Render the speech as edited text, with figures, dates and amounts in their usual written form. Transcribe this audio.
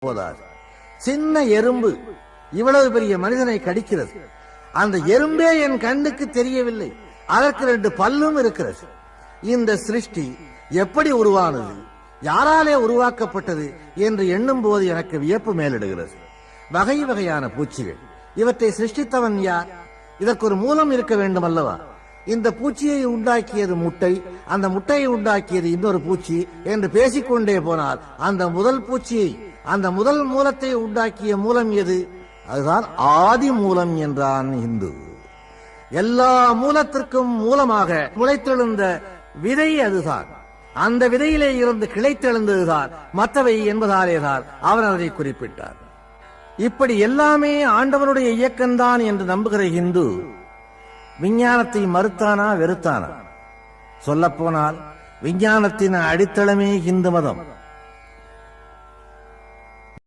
போதாது. சின்ன எறும்பு இவ்வளவு பெரிய மனிதனை கடிக்கிறது. அந்த எறும்பே என் கண்ணுக்கு தெரியவில்லை, அதற்கு 2 பல்லும் இருக்கிறது. இந்த சிருஷ்டி எப்படி உருவானது, யாராலே உருவாக்கப்பட்டது என்று எண்ணும் போது எனக்கு வியப்பு மேலிடுகிறது. வகை வகையான பூச்சிகள், இவற்றை சிருஷ்டித்தவன் யார்? இதற்கு ஒரு மூலம் இருக்க வேண்டும் அல்லவா? இந்த பூச்சியை உண்டாக்கியது முட்டை, அந்த முட்டையை உண்டாக்கியது இன்னொரு பூச்சி என்று பேசிக்கொண்டே போனால் அந்த முதல் பூச்சியை, அந்த முதல் மூலத்தை உண்டாக்கிய மூலம் எது? அதுதான் ஆதி மூலம் என்றான் இந்து. எல்லா மூலத்திற்கும் மூலமாக முளைத்தெழுந்த விதை அதுதான். அந்த விதையிலே இருந்து கிளைத்தெழுந்ததுதான் மற்றவை என்பதாலேதான் அவர் அதை குறிப்பிட்டார். இப்படி எல்லாமே ஆண்டவனுடைய இயக்கம்தான் என்று நம்புகிற இந்து விஞ்ஞானத்தை மறுத்தானா வெறுத்தானா? சொல்லப்போனால் விஞ்ஞானத்தின் அடித்தளமே இந்து மதம்.